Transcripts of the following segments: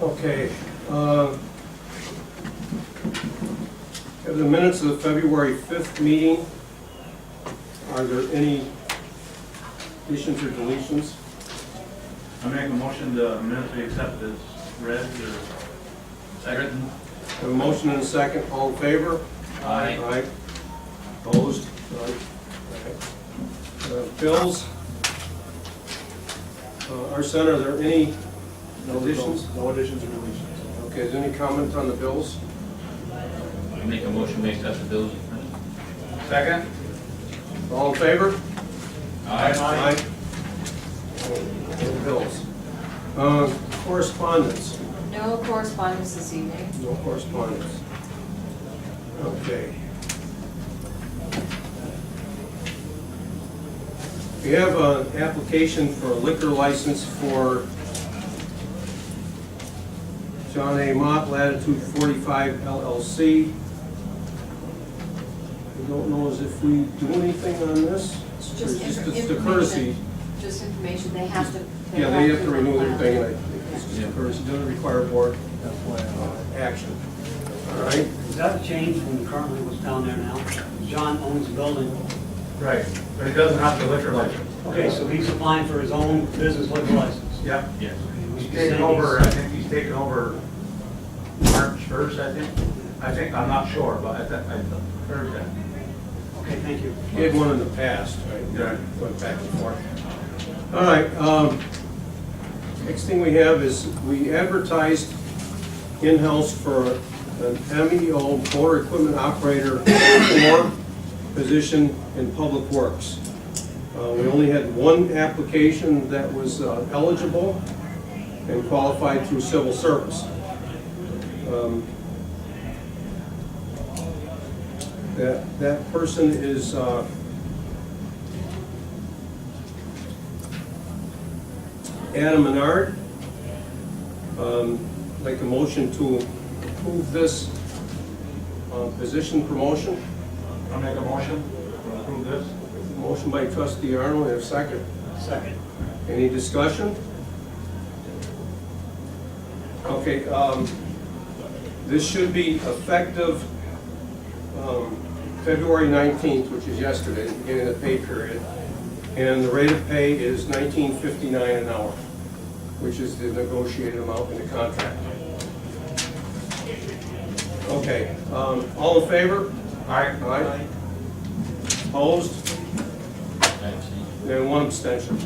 Okay. Have the minutes of the February 5th meeting. Are there any additions or deletions? I make a motion the minutes be accepted as read or second. Have a motion and a second. All in favor? Aye. Aye. Opposed? None. Bills. Our center, are there any additions? No additions or deletions. Okay, is there any comment on the bills? I make a motion to accept the bills. Second. All in favor? Aye. Bills. Correspondence. No correspondence this evening. No correspondence. Okay. We have an application for a liquor license for John A. Mott, Latitude 45 LLC. We don't know as if we do anything on this. It's just It's the courtesy. information. Just information, they have to. Yeah, they have to renew their file. thing, and it's just a courtesy, doesn't require board action. All right? Is that a change from currently what's down there now? John owns the building. Right, but it doesn't have the liquor license. Okay, so he's applying for his own business liquor license. Yep. Yes. He's He's taking over, I think he's taking over March 1st, I think, I'm not sure, but I heard that. Okay, thank you. He had one in the past, right? Yeah. Went back and forth. All right, next thing we have is we advertised in-house for an MEO motor equipment operator 4 position in Public Works. We only had one application that was eligible and qualified through civil service. That person is Adam Menard. Like a motion to approve this position promotion. I'll make a motion to approve this. Motion by trustee Arnold, and a second. Second. Any discussion? Okay, this should be effective February 19th, which is yesterday, the beginning of the pay period. And the rate of pay is $19.59 an hour, which is the negotiated amount in the contract. Okay, all in favor? Aye. Aye. Opposed? And 1 abstention.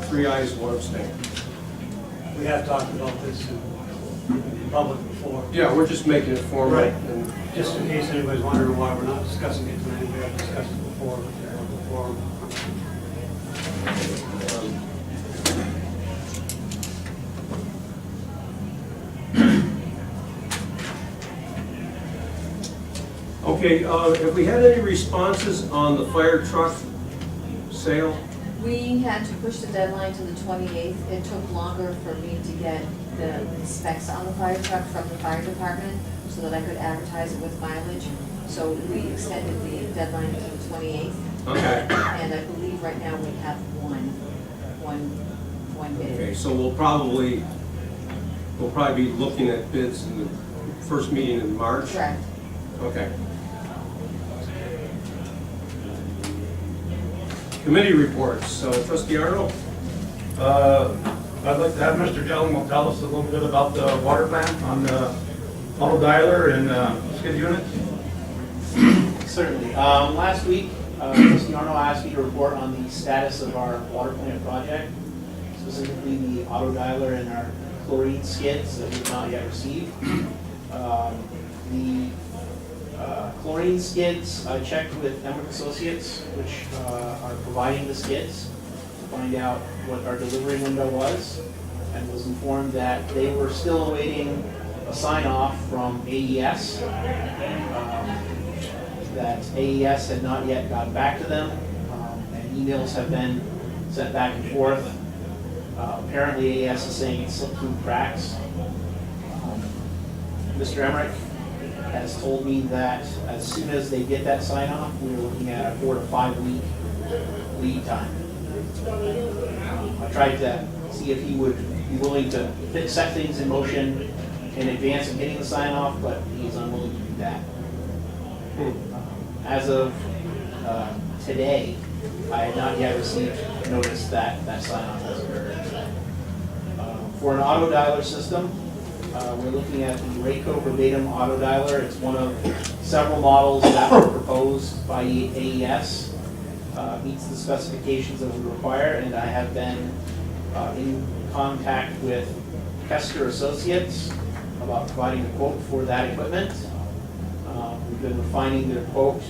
3 ayes, 1 abstention. We have talked about this in public before. Yeah, we're just making it formal. Right. And Just in case anybody's wondering why we're not discussing it tonight, we have discussed it before. Okay, have we had any responses on the fire truck sale? We had to push the deadline to the 28th. It took longer for me to get the specs on the fire truck from the fire department so that I could advertise it with mileage. So we extended the deadline to the 28th. Okay. And I believe right now we have one bid. Okay, so we'll probably be looking at bids in the first meeting in March? Correct. Okay. Committee reports. Trustee Arnold? I'd like to have Mr. Gentleman tell us a little bit about the water plant on the auto dialer and skid units. Certainly. Last week, Trustee Arno asked me to report on the status of our water plant project, specifically the auto dialer and our chlorine skids that we have not yet received. The chlorine skids, I checked with Emmerich Associates, which are providing the skids, to find out what our delivery window was, and was informed that they were still awaiting a sign-off from AES. That AES had not yet gotten back to them, and emails have been sent back and forth. Apparently AES is saying it slipped through cracks. Mr. Emmerich has told me that as soon as they get that sign-off, we're looking at a 4 to 5 week lead time. I tried to see if he would be willing to set things in motion in advance of getting the sign off, but he's unwilling to do that. As of today, I have not yet received notice that that sign off has occurred. For an auto dialer system, we're looking at the Rayco Verbatim Auto Dialer. It's one of several models that were proposed by AES. Meets the specifications that we require, and I have been in contact with Kester Associates about providing a quote for that equipment. We've been refining their quote,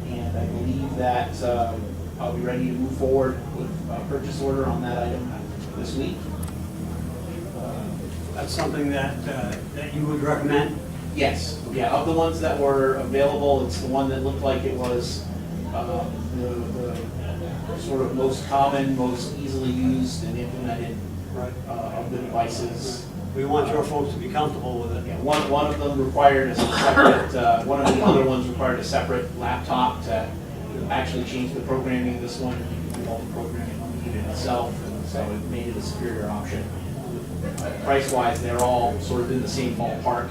and I believe that I'll be ready to move forward with a purchase order on that item this week. That's something that you would recommend? Yes, yeah, of the ones that were available, it's the one that looked like it was the sort of most common, most easily used and implemented Right. of the devices. We want your folks to be comfortable with it. Yeah, one of them required a separate, one of the other ones required a separate laptop to actually change the programming. This one, you can do all the programming on the unit itself, and so it made it a superior option. Price-wise, they're all sort of in the same ballpark.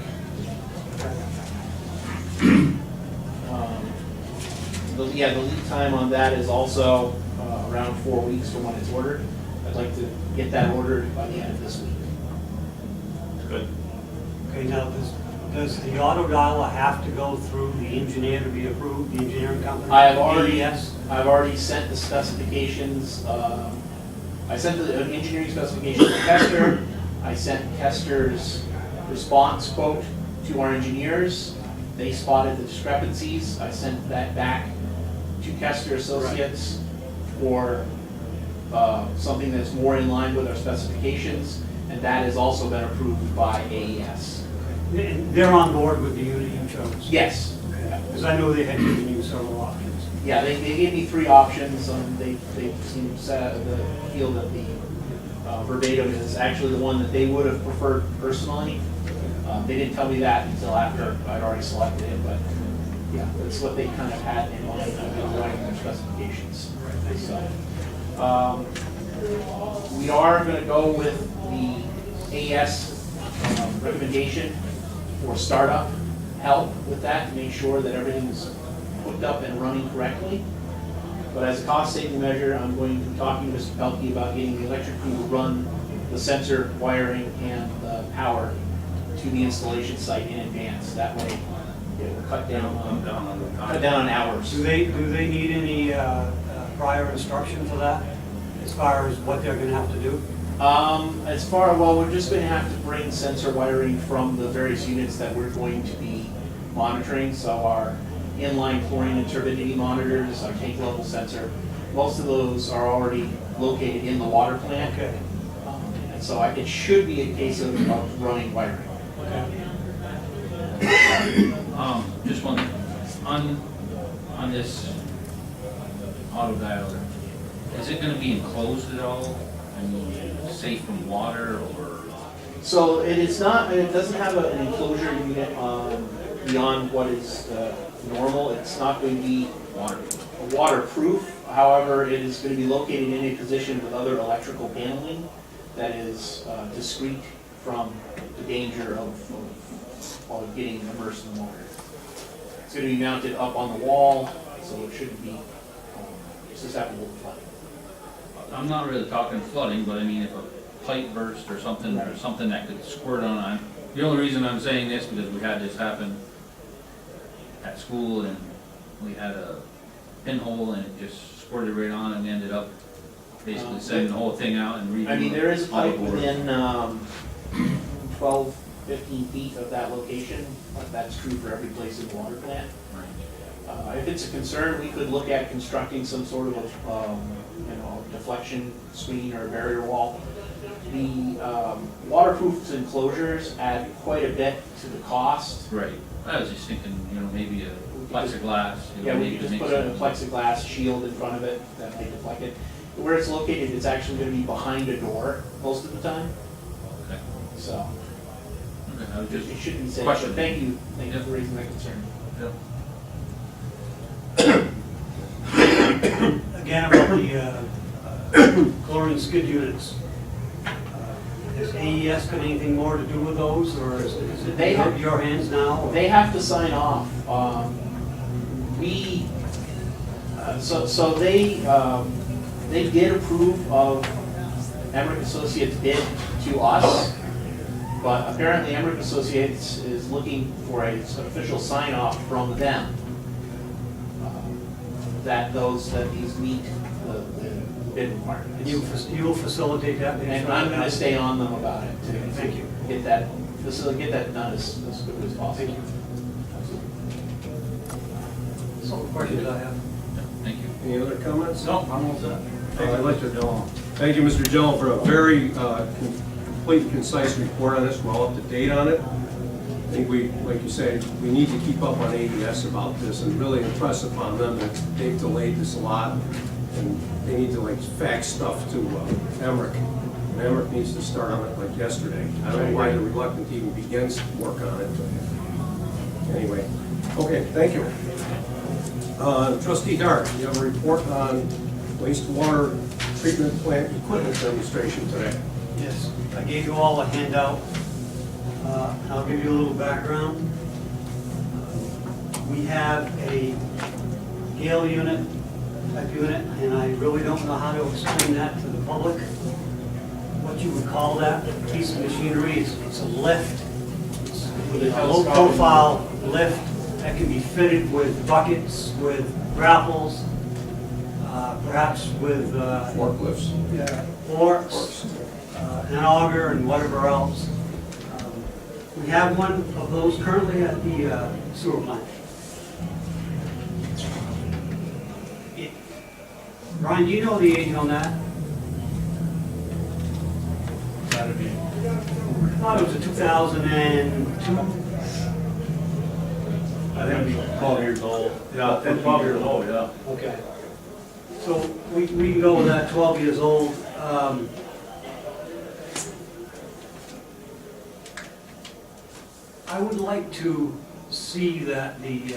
The lead time on that is also around 4 weeks from when it's ordered. I'd like to get that ordered by the end of this week. Good. Okay, now, does the auto dialer have to go through the engineer to be approved, the engineering company? I've already sent the specifications. I sent the engineering specifications to Kester. I sent Kester's response quote to our engineers. They spotted the discrepancies. I sent that back to Kester Associates for something that's more in line with our specifications, and that has also been approved by AES. And they're on board with the unit you chose? Yes. Because I know they had given you several options. Yeah, they gave me 3 options. They seem to feel that the Verbatim is actually the one that they would have preferred personally. They didn't tell me that until after I'd already selected it, but yeah, that's what they kind of had in mind when they were writing their specifications. So, we are going to go with the AES recommendation for startup help with that to make sure that everything's hooked up and running correctly. But as a cost-saving measure, I'm going to be talking to Mr. Pelkey about getting the electric crew to run the sensor wiring and the power to the installation site in advance. That way, it will cut down on hours. Do they need any prior instruction for that, as far as what they're gonna have to do? We're just going to have to bring sensor wiring from the various units that we're going to be monitoring. So our inline chlorine and turbidity monitors, our tank level sensor, most of those are already located in the water plant. Okay. And so it should be a case of running wiring. Just one, on this auto dialer, is it gonna be enclosed at all? I mean, safe from water or? So it doesn't have an enclosure unit beyond what is normal. It's not going to be waterproof. However, it is going to be located in a position with other electrical paneling that is discrete from the danger of getting immersed in the water. It's going to be mounted up on the wall, so it shouldn't be susceptible to flooding. I'm not really talking flooding, but I mean if a pipe burst or something that could squirt on. The only reason I'm saying this because we had this happen at school and we had a pinhole and it just squirted right on and we ended up basically setting the whole thing out and redoing. I mean, there is a pipe all the board. within 12, 15 feet of that location, but that's true for every place in the water plant. Right. If it's a concern, we could look at constructing some sort of a deflection screen or a barrier wall. The waterproof enclosures add quite a bit to the cost. Right. I was just thinking, maybe a plexiglass. Yeah, we maybe could just make put a some- plexiglass shield in front of it that might deflect it. Where it's located, it's actually going to be behind a door most of the time, Okay. so Okay, I was it just shouldn't be safe. question. But thank you Yep. for raising that concern. Again, about the chlorine skid units. Has AES got anything more to do with those, or is it They have- in your hands now? or- They have to sign off. We, so they did approve of Emmerich Associates bid to us, but apparently Emmerich Associates is looking for an official sign off from them that these meet the bid requirements. You will facilitate that? And I'm gonna stay on them about it to Thank you. get that done as quickly as possible. Thank you. That's all the questions I have. Thank you. Any other comments? No, I'm all set. I'd like to thank you, Mr. Jello, for a very complete and concise report on this, well up to date on it. I think we, like you said, we need to keep up on ADS about this and really impress upon them that they've delayed this a lot, and they need to like fax stuff to Emmerich. And Emmerich needs to start on it like yesterday. I don't know why they're reluctant to even begin work on it, but anyway. Okay, thank you. Trustee Dart, you have a report on wastewater treatment plant equipment demonstration today. Yes, I gave you all a handout. I'll give you a little background. We have a Gale unit, type unit, and I really don't know how to explain that to the public. What you would call that piece of machinery, it's a lift. It's a low-profile lift that can be fitted with buckets, with grapples, perhaps with Forklifts. forks, an auger, and whatever else. We have one of those currently at the sewer plant. Brian, do you know the age on that? I thought it was a 2002. I think it'd be 12 years old. Yeah, 10, 12 years old, yeah. Okay. So we can go with that, 12 years old. I would like to see that the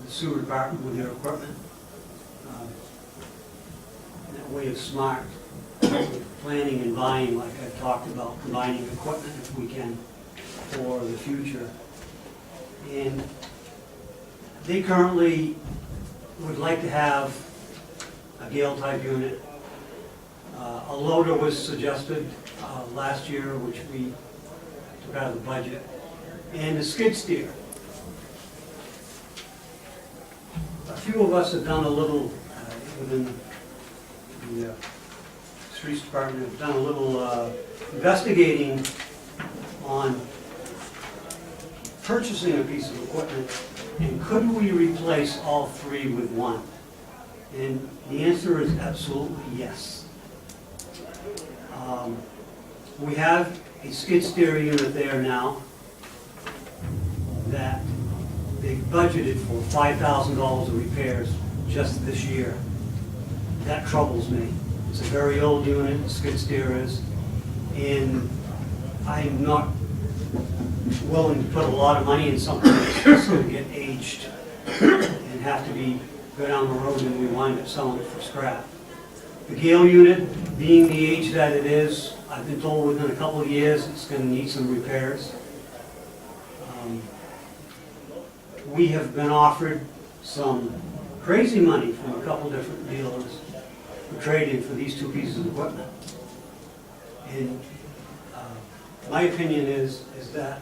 sewer department with their equipment, that way of smart planning and buying, like I've talked about, combining equipment if we can for the future. And they currently would like to have a Gale type unit. A loader was suggested last year, which we took out of the budget, and a skid steer. A few of us have done a little, within the streets department, have done a little investigating on purchasing a piece of equipment, and could we replace all three with one? And the answer is absolutely yes. We have a skid steer unit there now that they budgeted for $5,000 of repairs just this year. That troubles me. It's a very old unit, the skid steer is, and I'm not willing to put a lot of money in something that's going to get aged and have to go down the road and we wind up selling it for scrap. The Gale unit, being the age that it is, I've been told within a couple of years it's going to need some repairs. We have been offered some crazy money from a couple different dealers for trading for these two pieces of equipment. And my opinion is that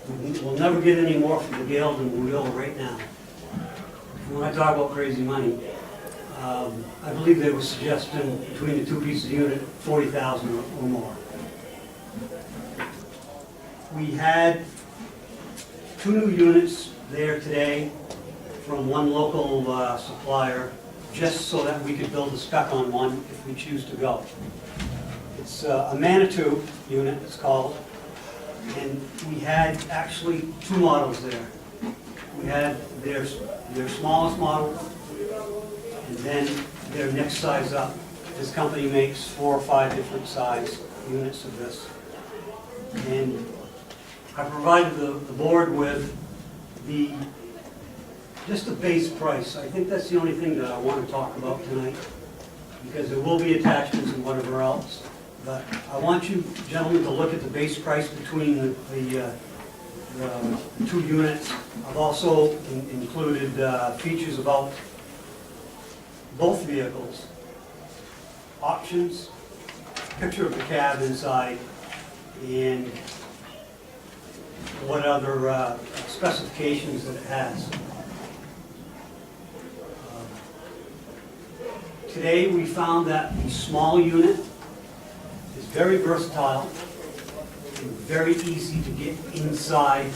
we'll never get any more from the Gale than we will right now. When I talk about crazy money, I believe they were suggesting between the two pieces of unit, $40,000 or more. We had two new units there today from one local supplier, just so that we could build a spec on one if we choose to go. It's a Manitou unit, it's called, and we had actually two models there. We had their smallest model, and then their next size up. This company makes 4 or 5 different size units of this. And I provided the board with just the base price. I think that's the only thing that I want to talk about tonight, because there will be attachments and whatever else. But I want you gentlemen to look at the base price between the two units. I've also included features about both vehicles, options, picture of the cab inside, and what other specifications that it has. Today, we found that the small unit is very versatile and very easy to get inside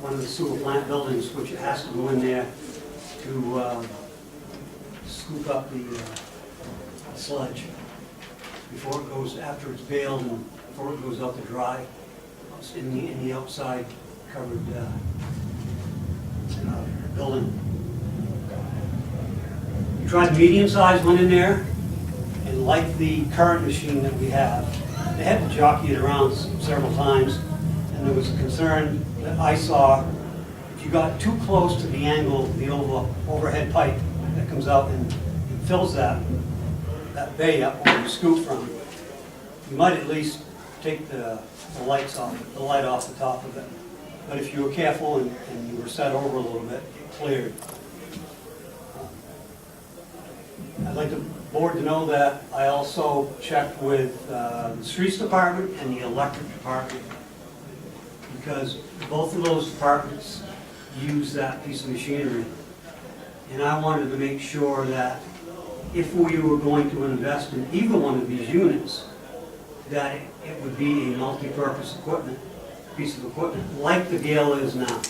one of the sewer plant buildings, which it has to go in there to scoop up the sludge before it goes, after it's baled and before it goes out to dry in the outside covered building. We tried the medium-sized one in there, and like the current machine that we have, they had to jockey it around several times, and there was a concern that I saw, if you got too close to the angle of the overhead pipe that comes out and fills that bay up where you scoop from, you might at least take the light off the top of it. But if you were careful and you were set over a little bit, it cleared. I'd like the board to know that I also checked with the streets department and the electric department, because both of those departments use that piece of machinery. And I wanted to make sure that if we were going to invest in either one of these units, that it would be a multi-purpose piece of equipment, like the Gale is now.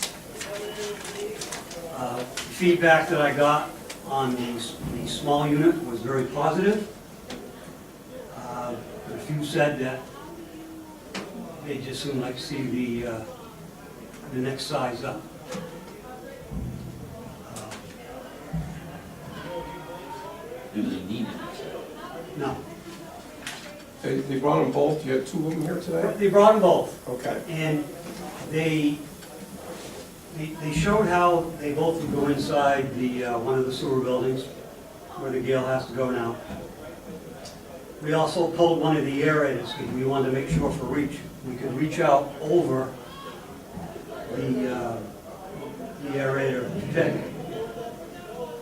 Feedback that I got on the small unit was very positive. A few said that they just soon like to see the next size up. Do they need it? No, They brought them both, you had two of them here today? they brought them both. Okay. And they showed how they both would go inside the, one of the sewer buildings where the Gale has to go now. We also pulled one of the aerators because we wanted to make sure for reach. We could reach out over the aerator pick.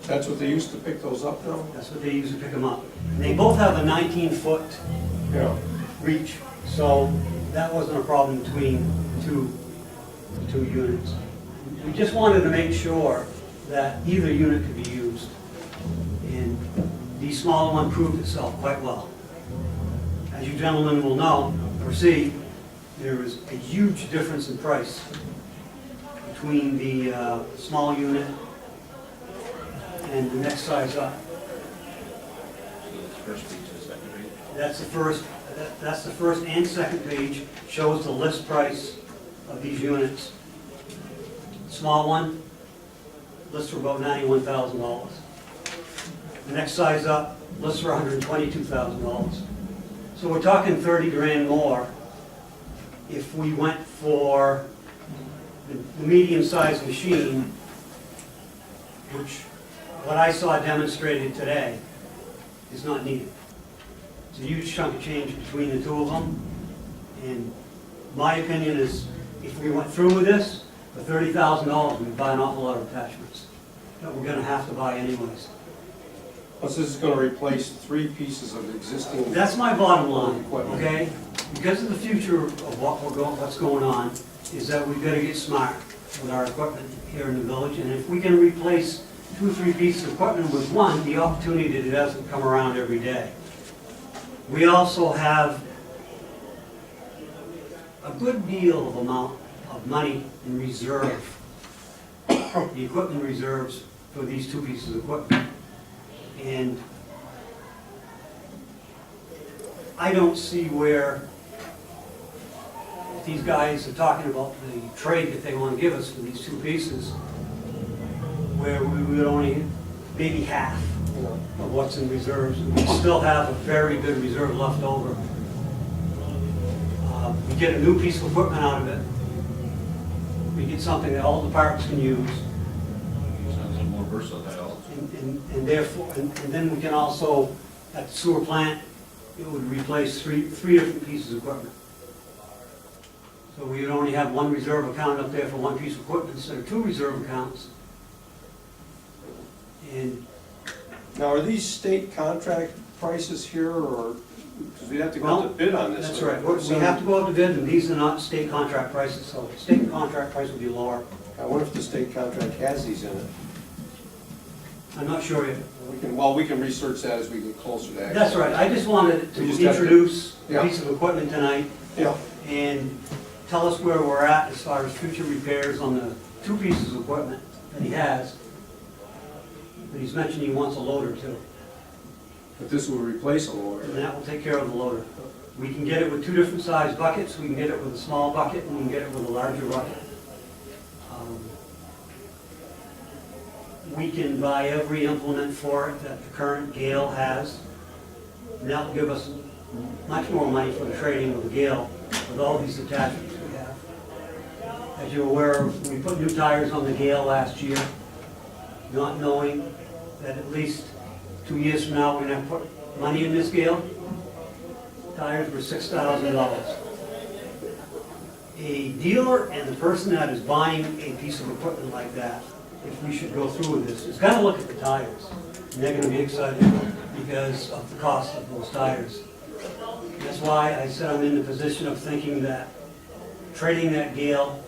That's what they used to pick those up now? That's what they use to pick them up. And they both have a 19-foot Yeah. reach, so that wasn't a problem between the two units. We just wanted to make sure that either unit could be used, and the smaller one proved itself quite well. As you gentlemen will know, or see, there is a huge difference in price between the small unit and the next size up. So it's first page, the second page? That's the first and second page, shows the list price of these units. Small one, lists for about $91,000. The next size up, lists for $122,000. So we're talking 30 grand more if we went for the medium-sized machine, which what I saw demonstrated today is not needed. It's a huge chunk of change between the two of them, and my opinion is if we went through with this, for $30,000, we'd buy an awful lot of attachments that we're going to have to buy anyways. Plus, this is gonna replace 3 pieces of existing. That's my bottom line, okay? Because of the future of what's going on, is that we've got to get smart with our equipment here in the village, and if we can replace 2 or 3 pieces of equipment with one, the opportunity doesn't come around every day. We also have a good deal of amount of money in reserve, the equipment reserves for these 2 pieces of equipment. And I don't see where, if these guys are talking about the trade that they want to give us for these 2 pieces, where we would only, maybe half of what's in reserves. We still have a very good reserve left over. We get a new piece of equipment out of it. We get something that all departments can use. Sounds more versatile. And therefore, and then we can also, at the sewer plant, it would replace three different pieces of equipment. So we would only have one reserve account up there for one piece of equipment instead of two reserve accounts. And Now, are these state contract prices here, or, because we'd have to go out to bid on this? that's right, we have to go out to bid, and these are not state contract prices, so state contract price would be lower. I wonder if the state contract has these in it. I'm not sure yet. We can research that as we get closer to actually. That's right, I just wanted to We just have to- introduce a Yeah. piece of equipment tonight Yeah, and tell us where we're at as far as future repairs on the two pieces of equipment that he has. But he's mentioned he wants a loader too, but this will replace a loader. and that will take care of the loader. We can get it with two different size buckets, we can get it with a small bucket, and we can get it with a larger bucket. We can buy every implement for it that the current Gale has, and that'll give us much more money for the trading of the Gale with all these attachments we have. As you're aware, we put new tires on the Gale last year, not knowing that at least 2 years from now, we're gonna have to put money in this Gale. Tires were $6,000. A dealer and the person that is buying a piece of equipment like that, if we should go through with this, is gonna look at the tires. And they're gonna be excited because of the cost of those tires. That's why I said I'm in the position of thinking that trading that Gale,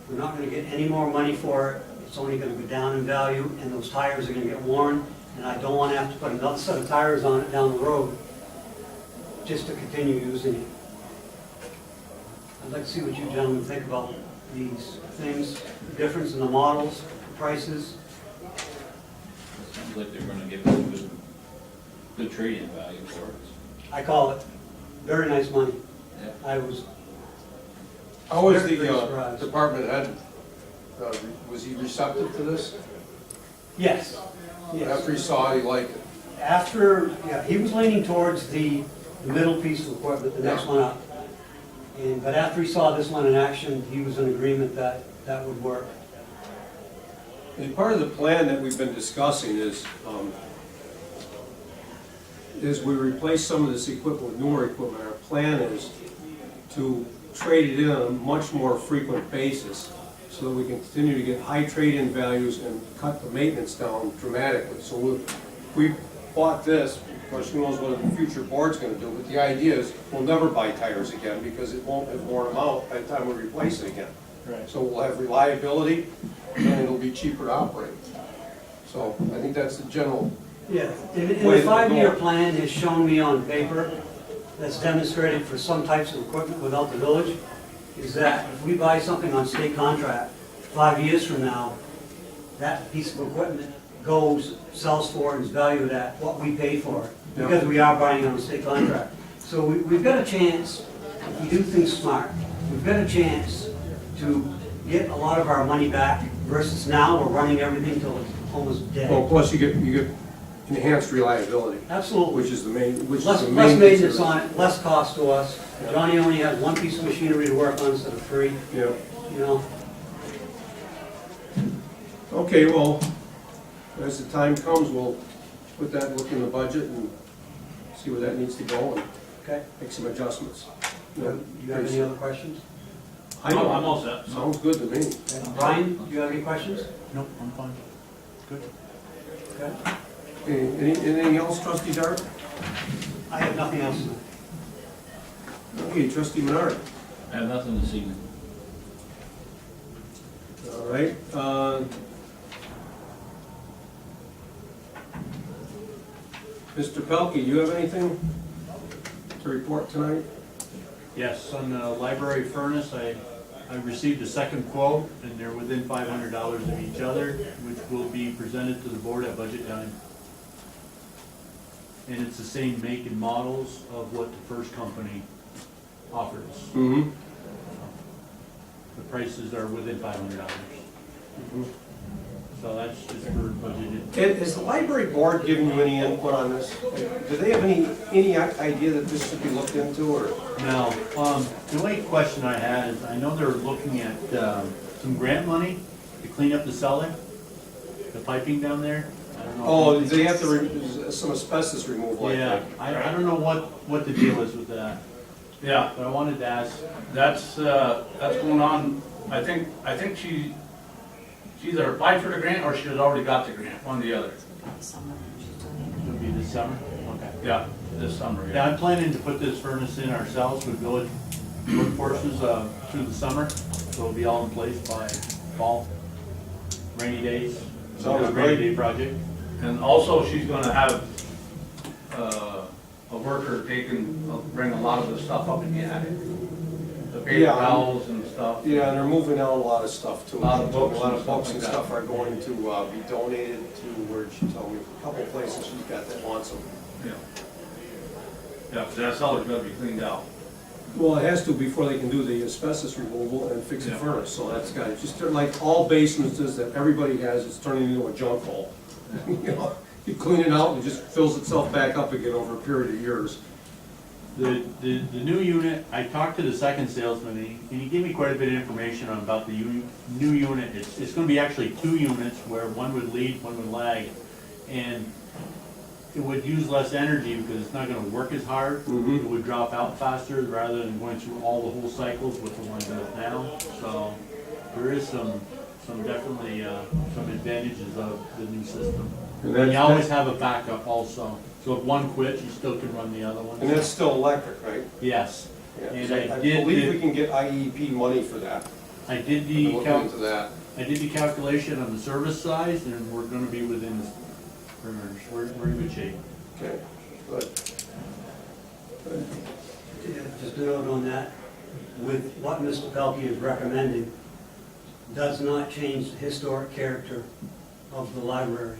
we're not gonna get any more money for it. It's only gonna go down in value, and those tires are gonna get worn, and I don't wanna have to put another set of tires on it down the road just to continue using it. I'd like to see what you gentlemen think about these things, the difference in the models, prices. Sounds like they're gonna give us a good trading value for it. I call it very nice money. Yeah. I was, How was Very the surprised. department head, was he receptive to this? yes, yes. After he saw it, he liked it? After, yeah, he was leaning towards the middle piece of equipment, the next one up. But after he saw this one in action, he was in agreement that that would work. And part of the plan that we've been discussing is we replace some of this equipment with newer equipment. Our plan is to trade it in on a much more frequent basis so that we can continue to get high trade-in values and cut the maintenance down dramatically. So we bought this, of course, who knows what the future board's gonna do, but the idea is we'll never buy tires again because it won't have worn them out by the time we replace it again. Right. So we'll have reliability, and it'll be cheaper to operate. So I think that's the general, Yeah, and Way the to 5-year go. plan is shown me on paper, that's demonstrated for some types of equipment without the village, is that if we buy something on state contract, 5 years from now, that piece of equipment sells for and is valued at what we paid for it, because we are buying on a state contract. So we've got a chance, if we do things smart, we've got a chance to get a lot of our money back versus now we're running everything till it's almost dead. well, plus you get enhanced reliability, Absolutely. which is the main, Less maintenance on it, less cost to us. Johnny only has one piece of machinery to work on instead of 3, Yeah. you know. Okay, well, as the time comes, we'll put that, look in the budget and see where that needs to go and Okay. make some adjustments. Do you have any other questions? I know. I'm all set. Sounds good to me. Brian, do you have any questions? Nope, I'm fine. Good. Okay. Anything else, trustee Dart? I have nothing else. Okay, trustee Menard. I have nothing this evening. All right. Mr. Pelkey, you have anything to report tonight? Yes, on the library furnace, I received a second quote, and they're within $500 of each other, which will be presented to the board at budget time. And it's the same make and models of what the first company offers. Mm-hmm. The prices are within $500. So that's just for budgeted. Has the library board given you any input on this? Do they have any idea that this should be looked into, or? Now, the only question I had is, I know they're looking at some grant money to clean up the cellar, the piping down there. I don't know. Oh, they have to, some asbestos removal, I Yeah, think. I don't know what the deal is with that, Yeah, but I wanted to ask. that's going on, I think she either applied for the grant or she has already got the grant, one or the other. Summer, she's doing It'll be this summer? Okay. Yeah, this summer, Yeah, yeah. I'm planning to put this furnace in ourselves with village workforces through the summer, so it'll be all in place by fall, rainy days. Sounds Rainy great. day project. And also, she's gonna have a worker bring a lot of the stuff up in the attic. The paper Yeah. towels and stuff. Yeah, and they're moving out a lot of stuff too. A lot of books A lot and of books stuff and like stuff that. are going to be donated to, where she told me, a couple places she's got that wants them. Yeah. Yeah, 'cause that cellar's gotta be cleaned out. Well, it has to before they can do the asbestos removal and fix the Yeah. furnace, so that's got, it's just like all basements that everybody has, it's turning into a junk hole. You know, you clean it out, and it just fills itself back up again over a period of years. The new unit, I talked to the second salesman, and he gave me quite a bit of information about the new unit. It's gonna be actually 2 units, where one would lead, one would lag, and it would use less energy because it's not gonna work as hard. Mhm. It would drop out faster rather than going through all the whole cycles with the one built now. So there is some definitely, some advantages of the new system. And And you that's- always have a backup also. So if one quits, you still can run the other one. And that's still electric, right? Yes. Yeah, And 'cause I I did believe the- we can get IEP money for that. I did I'm the looking into that. calculation on the service size, and we're gonna be within the parameters. We're in good shape. Okay, good. Good. Yeah, just a note on that, with what Mr. Pelkey is recommending, does not change the historic character of the library.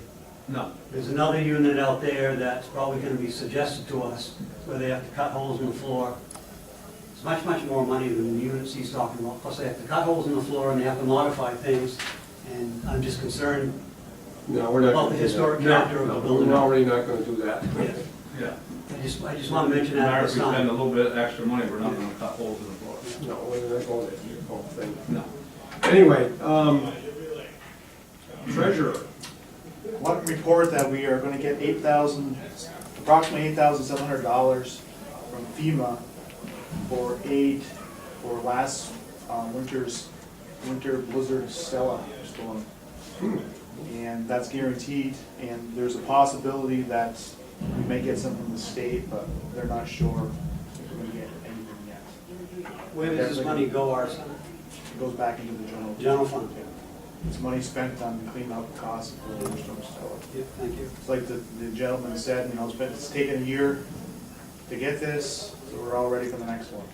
No. There's another unit out there that's probably gonna be suggested to us, where they have to cut holes in the floor. It's much, much more money than the units he's talking about, plus they have to cut holes in the floor and they have to modify things, and I'm just concerned, No, we're not. About gonna the do that. historic character of the No, building. We're already not gonna do that. Yeah. I just wanna mention that Matter at if this we spend a time. little bit extra money, we're not gonna cut holes in the floor. No, we're not going to do the whole thing. No. Anyway, treasurer, Want to report that we are gonna get approximately $8,700 from FEMA for aid for last winter blizzard Stella storm. And that's guaranteed, and there's a possibility that we may get some from the state, but they're not sure if we're gonna get anything yet. Where does this money go, Arson? It goes back into the General fund. It's money spent on cleaning up costs for Winter Storm Stella. Yeah, thank you. It's like the gentleman said, you know, it's taken a year to get this, so we're all ready for the next one.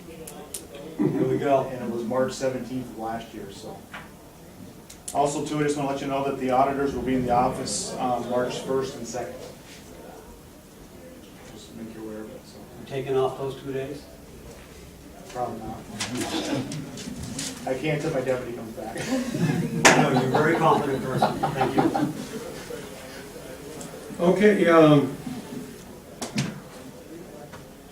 Here we go. And it was March 17th of last year, so. Also too, I just want to let you know that the auditors will be in the office on March 1st and 2nd. Just to make you aware of it, so. You taking off those 2 days? Probably not. I can't till my deputy comes back. No, you're a very confident person. Thank you. okay,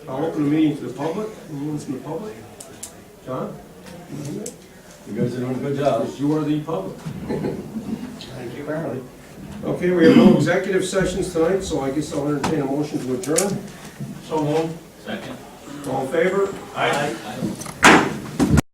I'll open the meeting to the public. Anyone from the public? John? You guys are doing a good job. Because you are the public. Thank you. Apparently. Okay, we have no executive sessions tonight, so I guess I'll entertain a motion to adjourn. So moved. Second. All in favor? Aye. I